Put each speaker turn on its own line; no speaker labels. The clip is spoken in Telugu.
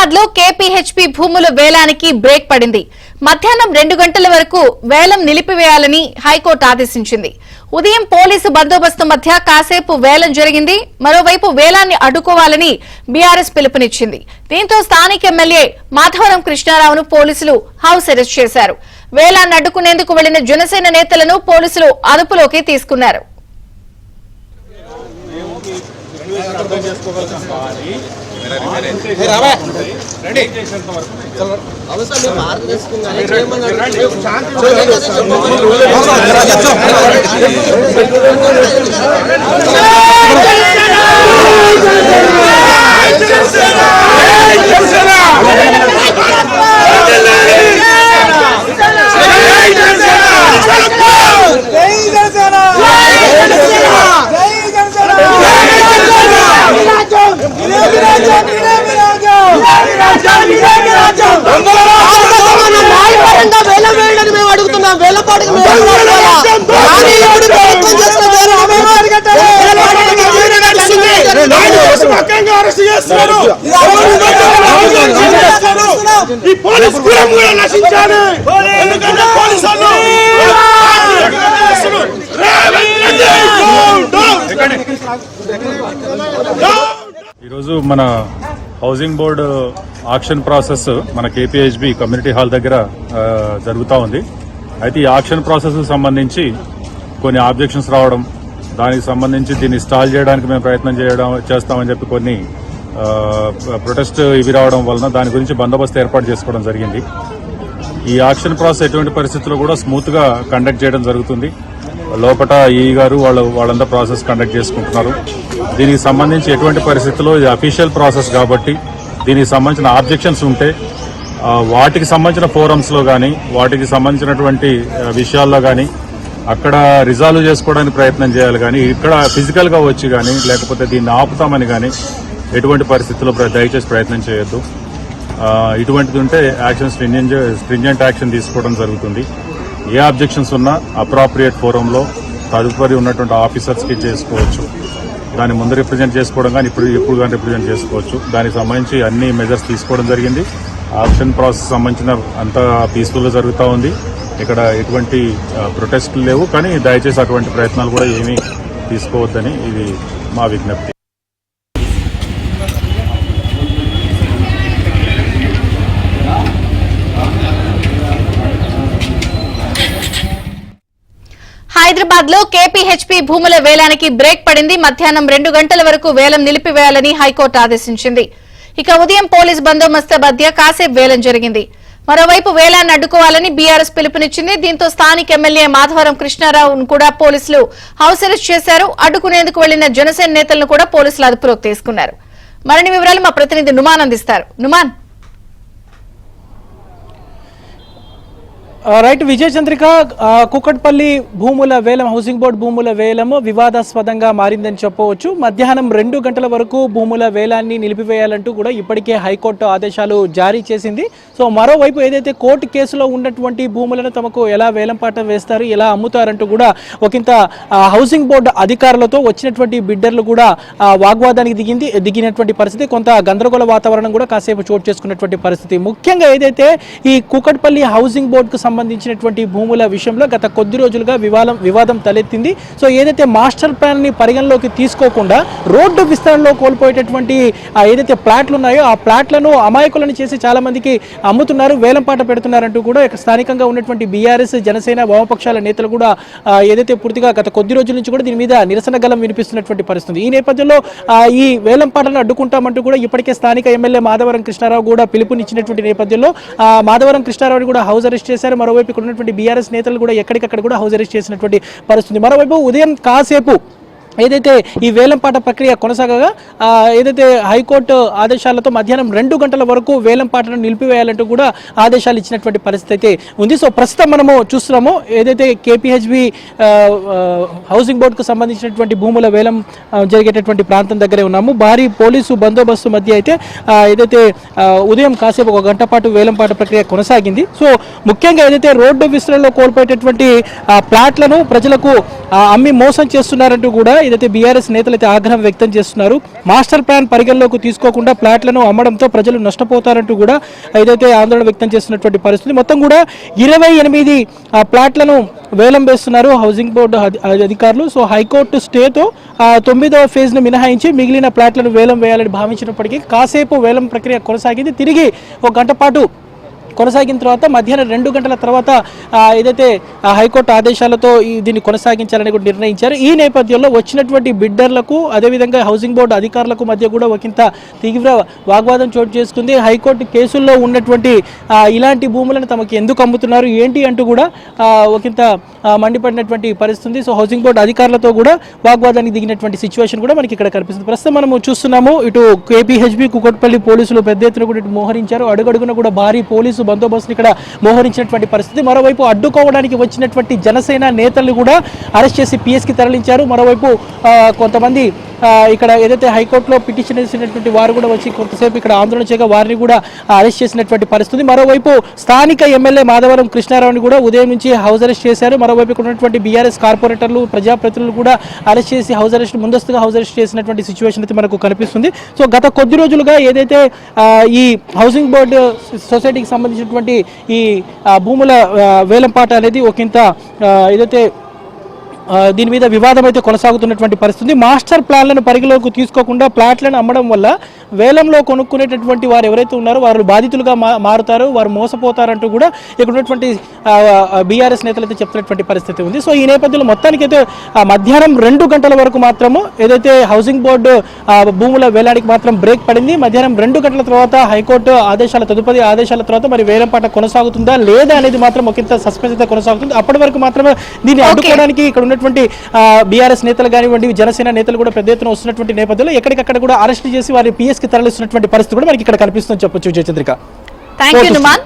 హైదరాబాద్ లో కేపీహెచ్పీ భూముల వేలానికి బ్రేక్ పడింది. మధ్యాహ్నం 2 గంటల వరకు వేలం నిలిపివేయాలని హైకోర్టు ఆదేశించింది. ఉదయం పోలీసు బందోబస్తు మధ్య కాసేపు వేలం జరిగింది. మరోవైపు వేలాన్ని అడ్డుకోవాలని బీఆర్ఎస్ పిలుపునిచ్చింది. దీంతో స్థానిక ఎమ్మెల్యే మాధవరం కృష్ణారావును పోలీసులు హౌస్ అరెస్ట్ చేశారు. వేలాన్ని అడ్డుకునేందుకు వెళ్లిన జనసేన నేతలను పోలీసులు అదుపులోకి తీసుకున్నారు.
ఈరోజు మన హౌసింగ్ బోర్డు ఆక్షన్ ప్రాసెస్ మన కేపీహెచ్బీ కమ్యూనిటీ హాల్ దగ్గర జరుగుతూ ఉంది. అయితే ఈ ఆక్షన్ ప్రాసెస్ సంబంధించి కొన్ని ఆబ్జెక్షన్స్ రావడం, దానికి సంబంధించి దీన్ని స్టాల్ చేయడానికి మేము ప్రయత్నం చేస్తామని చెప్పి కొన్ని ప్రొటెస్ట్ ఇవి రావడం వలన దాని గురించి బందోబస్తు ఏర్పాటు చేసుకోవడం జరిగింది. ఈ ఆక్షన్ ప్రాసెస్ ఎటువంటి పరిస్థితుల్లో కూడా స్మూత్ గా కండక్ట్ చేయడం జరుగుతుంది. లోపల ఈఈ గారు వాళ్ళంతా ప్రాసెస్ కండక్ట్ చేసుకుంటున్నారు. దీనికి సంబంధించి ఎటువంటి పరిస్థితుల్లో ఇది అఫీషియల్ ప్రాసెస్ కాబట్టి దీనికి సంబంధించిన ఆబ్జెక్షన్స్ ఉంటే వాటికి సంబంధించిన ఫోరమ్స్ లో కానీ వాటికి సంబంధించినటువంటి విషయాల్లో కానీ అక్కడ రిజాల్వ్ చేసుకోవడానికి ప్రయత్నం చేయాలి. కానీ ఇక్కడ ఫిజికల్ గా వచ్చి కానీ లేకపోతే దీన్ని ఆపుతామని కానీ ఎటువంటి పరిస్థితుల్లో దయచేసి ప్రయత్నం చేయొద్దు. ఇటువంటిది ఉంటే యాక్షన్ స్ట్రింజెంట్ యాక్షన్ తీసుకోవడం జరుగుతుంది. ఏ అబ్జెక్షన్స్ ఉన్నా అప్రాప్రియేట్ ఫోరంలో తదుపరి ఉన్నటువంటి ఆఫీసర్స్కి చేసుకోవచ్చు. దాన్ని ముందు రిప్రజెంట్ చేసుకోవడం కానీ ఇప్పుడు కానీ రిప్రజెంట్ చేసుకోవచ్చు. దానికి సంబంధించి అన్ని మెజర్స్ తీసుకోవడం జరిగింది. ఆప్షన్ ప్రాసెస్ సంబంధించిన అంతా పీస్ఫుల్గా జరుగుతూ ఉంది. ఇక్కడ ఎటువంటి ప్రొటెస్ట్లు లేవు. కానీ దయచేసి అటువంటి ప్రయత్నాలు కూడా ఏమీ తీసుకోవద్దని ఇది మా విజ్ఞప్తి.
హైదరాబాద్ లో కేపీహెచ్పీ భూముల వేలానికి బ్రేక్ పడింది. మధ్యాహ్నం 2 గంటల వరకు వేలం నిలిపివేయాలని హైకోర్టు ఆదేశించింది. ఇక ఉదయం పోలీస్ బందోబస్తు మధ్య కాసేపు వేలం జరిగింది. మరోవైపు వేలాన్ని అడ్డుకోవాలని బీఆర్ఎస్ పిలుపునిచ్చింది. దీంతో స్థానిక ఎమ్మెల్యే మాధవరం కృష్ణారావును కూడా పోలీసులు హౌస్ అరెస్ట్ చేశారు. అడ్డుకునేందుకు వెళ్లిన జనసేన నేతలను కూడా పోలీసులు అదుపులోకి తీసుకున్నారు. మరిన్ని వివరాలు మా ప్రతినిధి నుమాన్ అందిస్తారు. నుమాన్.
రైట్ విజయ చంద్రిక, కుకట్పల్లి భూముల వేలం, హౌసింగ్ బోర్డు భూముల వేలము వివాదాస్పదంగా మారిందని చెప్పవచ్చు. మధ్యాహ్నం 2 గంటల వరకు భూముల వేలాన్ని నిలిపివేయాలంటూ కూడా ఇప్పటికే హైకోర్టు ఆదేశాలు జారీ చేసింది. సో మరోవైపు ఏదైతే కోర్టు కేసులో ఉన్నటువంటి భూములను తమకు ఎలా వేలంపాట వేస్తారు, ఎలా అమ్ముతారంటూ కూడా ఒకంత హౌసింగ్ బోర్డు అధికారులతో వచ్చినటువంటి బిడ్డర్లు కూడా వాగ్వాదానికి దిగినటువంటి పరిస్థితి, కొంత గందరగోళ వాతావరణం కూడా కాసేపు చోటు చేసుకున్నటువంటి పరిస్థితి. ముఖ్యంగా ఏదైతే ఈ కుకట్పల్లి హౌసింగ్ బోర్డుకు సంబంధించినటువంటి భూముల విషయంలో గత కొద్ది రోజులుగా వివాదం తలెత్తింది. సో ఏదైతే మాస్టర్ ప్లాన్ ని పరిగణలోకి తీసుకోకుండా రోడ్డు విస్తరణలో కోల్పోయేటటువంటి ఏదైతే ప్లాట్లు ఉన్నాయో ఆ ప్లాట్లను అమాయకులను చేసి చాలా మందికి అమ్ముతున్నారు, వేలంపాట పెడుతున్నారంటూ కూడా స్థానికంగా ఉన్నటువంటి బీఆర్ఎస్, జనసేన, వామపక్షాల నేతలు కూడా ఏదైతే పూర్తిగా గత కొద్ది రోజుల నుంచి కూడా దీని మీద నిరసన గలం వినిపిస్తున్నటువంటి పరిస్థితి. ఈ నేపథ్యంలో ఈ వేలంపాటలను అడ్డుకుంటామంటూ కూడా ఇప్పటికే స్థానిక ఎమ్మెల్యే మాధవరం కృష్ణారావు కూడా పిలుపునిచ్చినటువంటి నేపథ్యంలో మాధవరం కృష్ణారావుని కూడా హౌస్ అరెస్ట్ చేశారు. మరోవైపు ఇక్కడ ఉన్నటువంటి బీఆర్ఎస్ నేతలు కూడా ఎక్కడికక్కడ కూడా హౌస్ అరెస్ట్ చేసినటువంటి పరిస్థితి. మరోవైపు ఉదయం కాసేపు ఏదైతే ఈ వేలంపాట ప్రక్రియ కొనసాగగా ఏదైతే హైకోర్టు ఆదేశాలతో మధ్యాహ్నం 2 గంటల వరకు వేలంపాటను నిలిపివేయాలంటూ కూడా ఆదేశాలు ఇచ్చినటువంటి పరిస్థితి అయితే ఉంది. సో ప్రస్తుతం మనము చూస్తున్నాము ఏదైతే కేపీహెచ్బీ హౌసింగ్ బోర్డుకు సంబంధించినటువంటి భూముల వేలం జరిగేటటువంటి ప్రాంతం దగ్గరే ఉన్నాము. భారీ పోలీసు బందోబస్తు మధ్య అయితే ఏదైతే ఉదయం కాసేపు 1 గంట పాటు వేలంపాట ప్రక్రియ కొనసాగింది. సో ముఖ్యంగా ఏదైతే రోడ్డు విస్తరణలో కోల్పోయేటటువంటి ప్లాట్లను ప్రజలకు అమ్మి మోసం చేస్తున్నారంటూ కూడా ఏదైతే బీఆర్ఎస్ నేతలు అయితే ఆగ్రహం వ్యక్తం చేస్తున్నారు. మాస్టర్ ప్లాన్ పరిగణలోకి తీసుకోకుండా ప్లాట్లను అమ్మడంతో ప్రజలు నష్టపోతారంటూ కూడా ఏదైతే ఆందోళన వ్యక్తం చేస్తున్నటువంటి పరిస్థితి. మొత్తం కూడా 28 ప్లాట్లను వేలం వేస్తున్నారు హౌసింగ్ బోర్డు అధికారులు. సో హైకోర్టు స్టేతో 9వ ఫేజ్ను మినహాయించి మిగిలిన ప్లాట్లను వేలం వేయాలని భావించినప్పటికీ కాసేపు వేలం ప్రక్రియ కొనసాగింది. తిరిగి 1 గంట పాటు కొనసాగిన తర్వాత మధ్యాహ్నం 2 గంటల తర్వాత ఏదైతే హైకోర్టు ఆదేశాలతో దీన్ని కొనసాగించాలని కూడా నిర్ణయించారు. ఈ నేపథ్యంలో వచ్చినటువంటి బిడ్డర్లకు అదేవిధంగా హౌసింగ్ బోర్డు అధికారులకు మధ్య కూడా ఒకంత తీవ్ర వాగ్వాదం చోటు చేసుకుంది. హైకోర్టు కేసుల్లో ఉన్నటువంటి ఇలాంటి భూములను తమకు ఎందుకు అమ్ముతున్నారు ఏంటి అంటూ కూడా ఒకంత మండిపడినటువంటి పరిస్థితి. సో హౌసింగ్ బోర్డు అధికారులతో కూడా వాగ్వాదానికి దిగినటువంటి సిచ్యువేషన్ కూడా మనకి ఇక్కడ కనిపిస్తుంది. ప్రస్తుతం మనము చూస్తున్నాము ఇటు కేపీహెచ్బీ కుకట్పల్లి పోలీసులు పెద్ద ఎత్తున కూడా ఇటు మోహరించారు. అడుగడుగున కూడా భారీ పోలీసు బందోబస్తుని ఇక్కడ మోహరించినటువంటి పరిస్థితి. మరోవైపు అడ్డుకోవడానికి వచ్చినటువంటి జనసేన నేతలు కూడా అరెస్ట్ చేసి పిఎస్కి తరలించారు. మరోవైపు కొంతమంది ఇక్కడ ఏదైతే హైకోర్టులో పిటిషన్ వేసినటువంటి వారు కూడా వచ్చి కొంతసేపు ఇక్కడ ఆందోళన చేయగా వారిని కూడా అరెస్ట్ చేసినటువంటి పరిస్థితి. మరోవైపు స్థానిక ఎమ్మెల్యే మాధవరం కృష్ణారావుని కూడా ఉదయం నుంచి హౌస్ అరెస్ట్ చేశారు. మరోవైపు ఉన్నటువంటి బీఆర్ఎస్ కార్పొరేటర్లు ప్రజాప్రతినిధులు కూడా అరెస్ట్ చేసి ముందస్తుగా హౌస్ అరెస్ట్ చేసినటువంటి సిచ్యువేషన్ అయితే మనకు కనిపిస్తుంది. సో గత కొద్ది రోజులుగా ఏదైతే ఈ హౌసింగ్ బోర్డు సొసైటీకి సంబంధించినటువంటి ఈ భూముల వేలంపాట అనేది ఒకంత ఏదైతే దీని మీద వివాదం అయితే కొనసాగుతున్నటువంటి పరిస్థితి. మాస్టర్ ప్లాన్లను పరిగణలోకి తీసుకోకుండా ప్లాట్లను అమ్మడం వల్ల వేలంలో కొనుక్కునేటటువంటి వారు ఎవరైతే ఉన్నారో వారు బాధితులుగా మారుతారు, వారు మోసపోతారంటూ కూడా ఇక్కడ ఉన్నటువంటి బీఆర్ఎస్ నేతలు అయితే చెప్తున్నటువంటి పరిస్థితి ఉంది. సో ఈ నేపథ్యంలో మొత్తానికైతే మధ్యాహ్నం 2 గంటల వరకు మాత్రము ఏదైతే హౌసింగ్ బోర్డు భూముల వేలానికి మాత్రం బ్రేక్ పడింది. మధ్యాహ్నం 2 గంటల తర్వాత హైకోర్టు తదుపరి ఆదేశాల తర్వాత మరి వేలంపాట కొనసాగుతుందా లేదా అనేది మాత్రం ఒకంత సస్పెన్స్ అయితే కొనసాగుతుంది. అప్పటి వరకు మాత్రమే దీన్ని అడ్డుకోవడానికి ఇక్కడ ఉన్నటువంటి బీఆర్ఎస్ నేతలు కానివ్వండి, జనసేన నేతలు కూడా పెద్ద ఎత్తున వస్తున్నటువంటి నేపథ్యంలో ఎక్కడికక్కడ కూడా అరెస్ట్ చేసి వారి పిఎస్కి తరలిస్తున్నటువంటి పరిస్థితి కూడా మనకి ఇక్కడ కనిపిస్తుందని చెప్పొచ్చు. జయచంద్రిక.
థాంక్యూ నుమాన్.